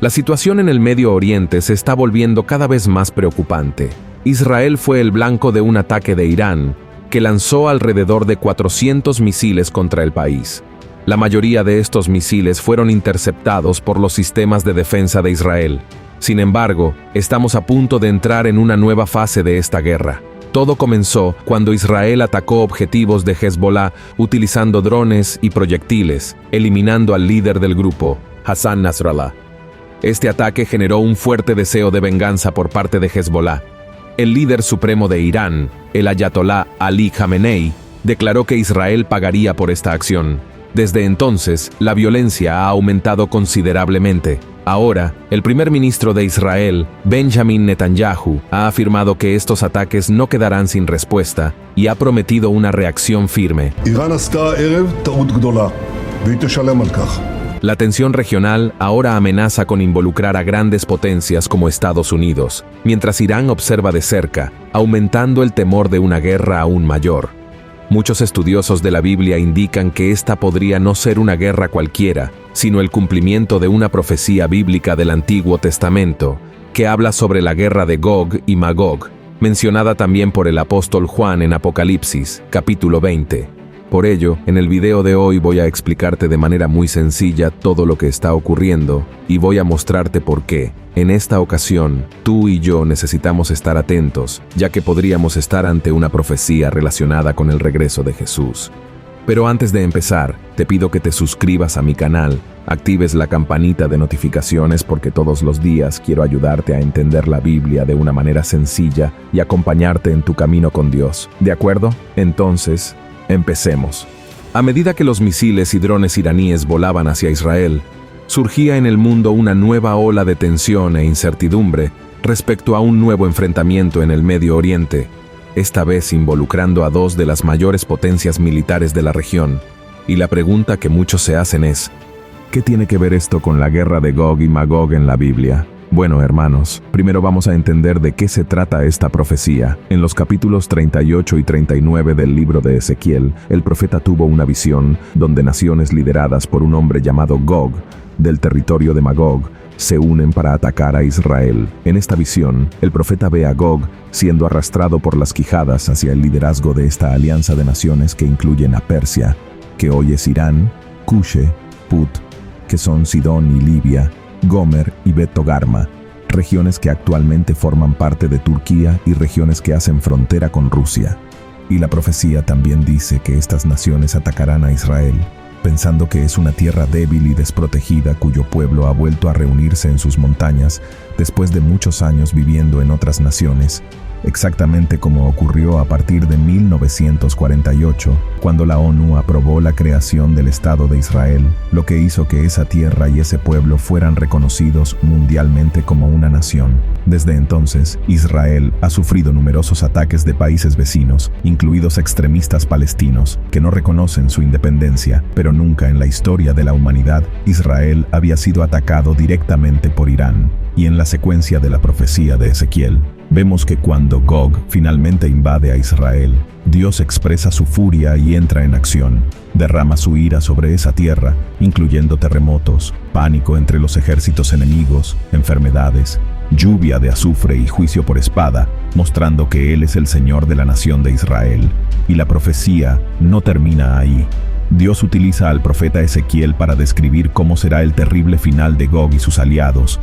La situación en el Medio Oriente se está volviendo cada vez más preocupante. Israel fue el blanco de un ataque de Irán, que lanzó alrededor de 400 misiles contra el país. La mayoría de estos misiles fueron interceptados por los sistemas de defensa de Israel. Sin embargo, estamos a punto de entrar en una nueva fase de esta guerra. Todo comenzó cuando Israel atacó objetivos de Hezbollah utilizando drones y proyectiles, eliminando al líder del grupo, Hassan Nasrallah. Este ataque generó un fuerte deseo de venganza por parte de Hezbollah. El líder supremo de Irán, el ayatolá Ali Khamenei, declaró que Israel pagaría por esta acción. Desde entonces, la violencia ha aumentado considerablemente. Ahora, el primer ministro de Israel, Benjamin Netanyahu, ha afirmado que estos ataques no quedarán sin respuesta y ha prometido una reacción firme. La tensión regional ahora amenaza con involucrar a grandes potencias como Estados Unidos, mientras Irán observa de cerca, aumentando el temor de una guerra aún mayor. Muchos estudiosos de la Biblia indican que esta podría no ser una guerra cualquiera, sino el cumplimiento de una profecía bíblica del Antiguo Testamento, que habla sobre la guerra de Gog y Magog, mencionada también por el apóstol Juan en Apocalipsis, capítulo 20. Por ello, en el video de hoy voy a explicarte de manera muy sencilla todo lo que está ocurriendo y voy a mostrarte por qué. En esta ocasión, tú y yo necesitamos estar atentos, ya que podríamos estar ante una profecía relacionada con el regreso de Jesús. Pero antes de empezar, te pido que te suscribas a mi canal, actives la campanita de notificaciones porque todos los días quiero ayudarte a entender la Biblia de una manera sencilla y acompañarte en tu camino con Dios. ¿De acuerdo? Entonces, empecemos. A medida que los misiles y drones iraníes volaban hacia Israel, surgía en el mundo una nueva ola de tensión e incertidumbre respecto a un nuevo enfrentamiento en el Medio Oriente, esta vez involucrando a dos de las mayores potencias militares de la región. Y la pregunta que muchos se hacen es, ¿qué tiene que ver esto con la guerra de Gog y Magog en la Biblia? Bueno, hermanos, primero vamos a entender de qué se trata esta profecía. En los capítulos 38 y 39 del libro de Ezequiel, el profeta tuvo una visión donde naciones lideradas por un hombre llamado Gog, del territorio de Magog, se unen para atacar a Israel. En esta visión, el profeta ve a Gog siendo arrastrado por las quijadas hacia el liderazgo de esta alianza de naciones que incluyen a Persia, que hoy es Irán, Cushe, Put, que son Sidón y Libia, Gomer y Bet-Togarma, regiones que actualmente forman parte de Turquía y regiones que hacen frontera con Rusia. Y la profecía también dice que estas naciones atacarán a Israel, pensando que es una tierra débil y desprotegida cuyo pueblo ha vuelto a reunirse en sus montañas después de muchos años viviendo en otras naciones, exactamente como ocurrió a partir de 1948, cuando la ONU aprobó la creación del Estado de Israel, lo que hizo que esa tierra y ese pueblo fueran reconocidos mundialmente como una nación. Desde entonces, Israel ha sufrido numerosos ataques de países vecinos, incluidos extremistas palestinos, que no reconocen su independencia, pero nunca en la historia de la humanidad, Israel había sido atacado directamente por Irán. Y en la secuencia de la profecía de Ezequiel, vemos que cuando Gog finalmente invade a Israel, Dios expresa su furia y entra en acción. Derrama su ira sobre esa tierra, incluyendo terremotos, pánico entre los ejércitos enemigos, enfermedades, lluvia de azufre y juicio por espada, mostrando que Él es el Señor de la nación de Israel. Y la profecía no termina ahí. Dios utiliza al profeta Ezequiel para describir cómo será el terrible final de Gog y sus aliados.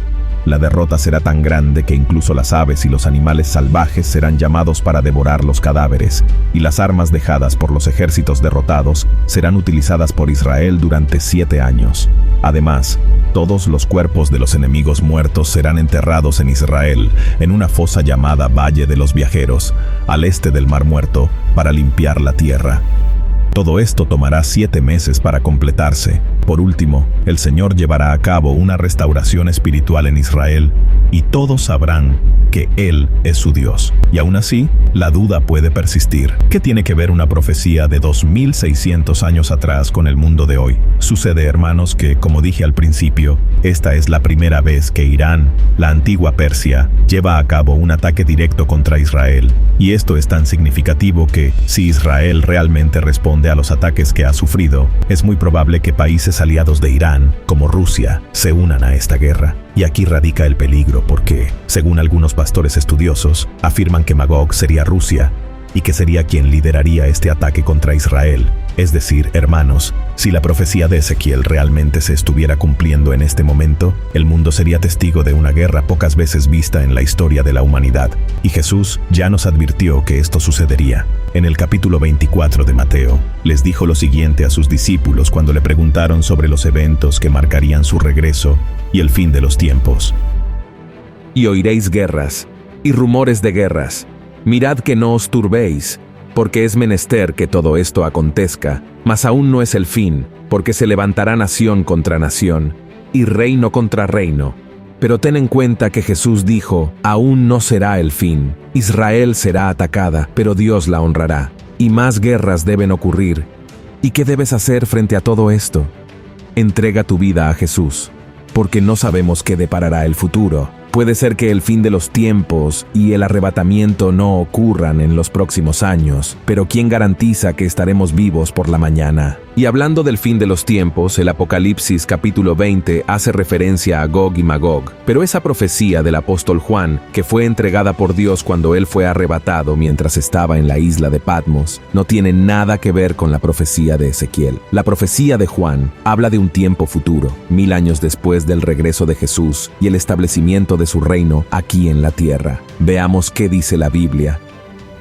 La derrota será tan grande que incluso las aves y los animales salvajes serán llamados para devorar los cadáveres, y las armas dejadas por los ejércitos derrotados serán utilizadas por Israel durante 7 años. Además, todos los cuerpos de los enemigos muertos serán enterrados en Israel, en una fosa llamada Valle de los Viajeros, al este del Mar Muerto, para limpiar la tierra. Todo esto tomará 7 meses para completarse. Por último, el Señor llevará a cabo una restauración espiritual en Israel, y todos sabrán que Él es su Dios. Y aún así, la duda puede persistir. ¿Qué tiene que ver una profecía de 2600 años atrás con el mundo de hoy? Sucede, hermanos, que, como dije al principio, esta es la primera vez que Irán, la antigua Persia, lleva a cabo un ataque directo contra Israel. Y esto es tan significativo que, si Israel realmente responde a los ataques que ha sufrido, es muy probable que países aliados de Irán, como Rusia, se unan a esta guerra. Y aquí radica el peligro porque, según algunos pastores estudiosos, afirman que Magog sería Rusia y que sería quien lideraría este ataque contra Israel. Es decir, hermanos, si la profecía de Ezequiel realmente se estuviera cumpliendo en este momento, el mundo sería testigo de una guerra pocas veces vista en la historia de la humanidad. Y Jesús ya nos advirtió que esto sucedería. En el capítulo 24 de Mateo, les dijo lo siguiente a sus discípulos cuando le preguntaron sobre los eventos que marcarían su regreso y el fin de los tiempos. Y oiréis guerras, y rumores de guerras. Mirad que no os turbéis, porque es menester que todo esto acontezca, mas aún no es el fin, porque se levantará nación contra nación, y reino contra reino. Pero ten en cuenta que Jesús dijo, aún no será el fin. Israel será atacada, pero Dios la honrará. Y más guerras deben ocurrir. ¿Y qué debes hacer frente a todo esto? Entrega tu vida a Jesús, porque no sabemos qué deparará el futuro. Puede ser que el fin de los tiempos y el arrebatamiento no ocurran en los próximos años, pero ¿quién garantiza que estaremos vivos por la mañana? Y hablando del fin de los tiempos, el Apocalipsis capítulo 20 hace referencia a Gog y Magog, pero esa profecía del apóstol Juan, que fue entregada por Dios cuando él fue arrebatado mientras estaba en la isla de Patmos, no tiene nada que ver con la profecía de Ezequiel. La profecía de Juan habla de un tiempo futuro, 1000 años después del regreso de Jesús y el establecimiento de su reino aquí en la tierra. Veamos qué dice la Biblia.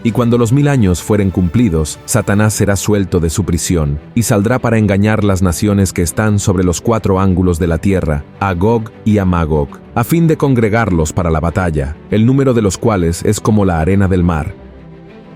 Y cuando los 1000 años fueren cumplidos, Satanás será suelto de su prisión y saldrá para engañar las naciones que están sobre los 4 ángulos de la tierra, a Gog y a Magog, a fin de congregarlos para la batalla, el número de los cuales es como la arena del mar.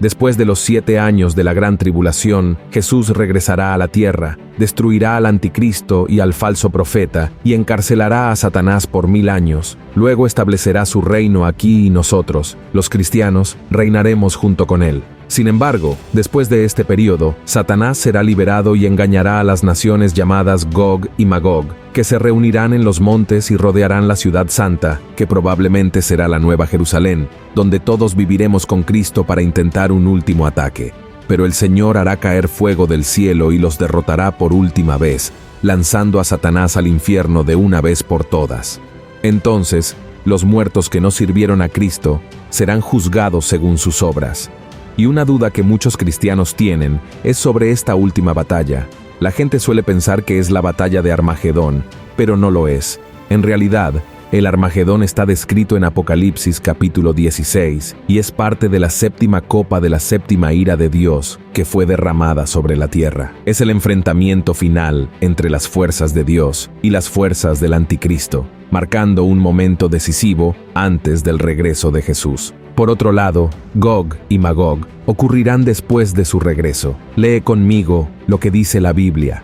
Después de los 7 años de la gran tribulación, Jesús regresará a la tierra, destruirá al anticristo y al falso profeta, y encarcelará a Satanás por 1000 años. Luego establecerá su reino aquí y nosotros, los cristianos, reinaremos junto con él. Sin embargo, después de este periodo, Satanás será liberado y engañará a las naciones llamadas Gog y Magog, que se reunirán en los montes y rodearán la ciudad santa, que probablemente será la Nueva Jerusalén, donde todos viviremos con Cristo para intentar un último ataque. Pero el Señor hará caer fuego del cielo y los derrotará por última vez, lanzando a Satanás al infierno de una vez por todas. Entonces, los muertos que no sirvieron a Cristo serán juzgados según sus obras. Y una duda que muchos cristianos tienen es sobre esta última batalla. La gente suele pensar que es la batalla de Armagedón, pero no lo es. En realidad, el Armagedón está descrito en Apocalipsis capítulo 16 y es parte de la 7ª copa de la 7ª ira de Dios que fue derramada sobre la tierra. Es el enfrentamiento final entre las fuerzas de Dios y las fuerzas del anticristo, marcando un momento decisivo antes del regreso de Jesús. Por otro lado, Gog y Magog ocurrirán después de su regreso. Lee conmigo lo que dice la Biblia.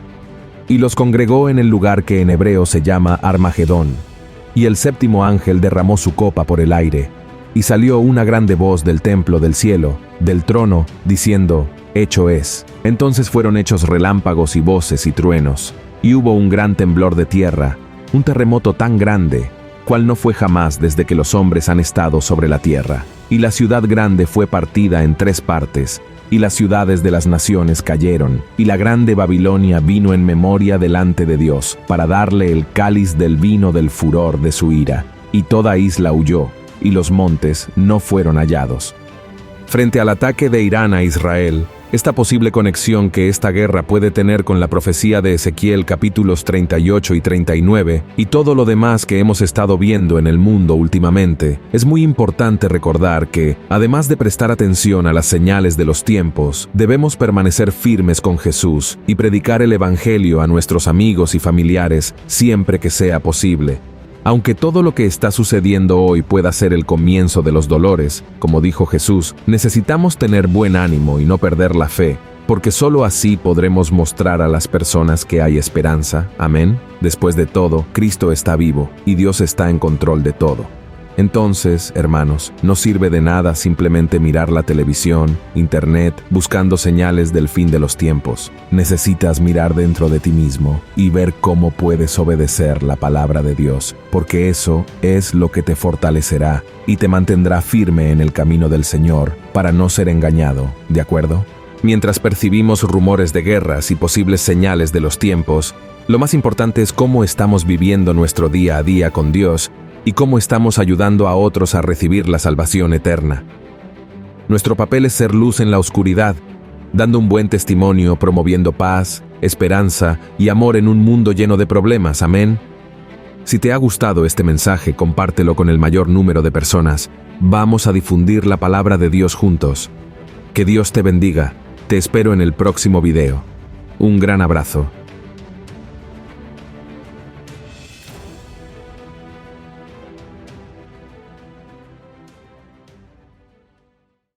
Y los congregó en el lugar que en hebreo se llama Armagedón. Y el 7º ángel derramó su copa por el aire, y salió una grande voz del templo del cielo, del trono, diciendo, hecho es. Entonces fueron hechos relámpagos y voces y truenos, y hubo un gran temblor de tierra, un terremoto tan grande, cual no fue jamás desde que los hombres han estado sobre la tierra. Y la ciudad grande fue partida en 3 partes, y las ciudades de las naciones cayeron, y la grande Babilonia vino en memoria delante de Dios, para darle el cáliz del vino del furor de su ira. Y toda isla huyó, y los montes no fueron hallados. Frente al ataque de Irán a Israel, esta posible conexión que esta guerra puede tener con la profecía de Ezequiel capítulos 38 y 39 y todo lo demás que hemos estado viendo en el mundo últimamente, es muy importante recordar que, además de prestar atención a las señales de los tiempos, debemos permanecer firmes con Jesús y predicar el Evangelio a nuestros amigos y familiares siempre que sea posible. Aunque todo lo que está sucediendo hoy pueda ser el comienzo de los dolores, como dijo Jesús, necesitamos tener buen ánimo y no perder la fe, porque solo así podremos mostrar a las personas que hay esperanza. Amén. Después de todo, Cristo está vivo y Dios está en control de todo. Entonces, hermanos, no sirve de nada simplemente mirar la televisión, internet, buscando señales del fin de los tiempos. Necesitas mirar dentro de ti mismo y ver cómo puedes obedecer la palabra de Dios, porque eso es lo que te fortalecerá y te mantendrá firme en el camino del Señor para no ser engañado, ¿de acuerdo? Mientras percibimos rumores de guerras y posibles señales de los tiempos, lo más importante es cómo estamos viviendo nuestro día a día con Dios y cómo estamos ayudando a otros a recibir la salvación eterna. Nuestro papel es ser luz en la oscuridad, dando un buen testimonio, promoviendo paz, esperanza y amor en un mundo lleno de problemas. Amén. Si te ha gustado este mensaje, compártelo con el mayor número de personas. Vamos a difundir la palabra de Dios juntos. Que Dios te bendiga. Te espero en el próximo video. Un gran abrazo.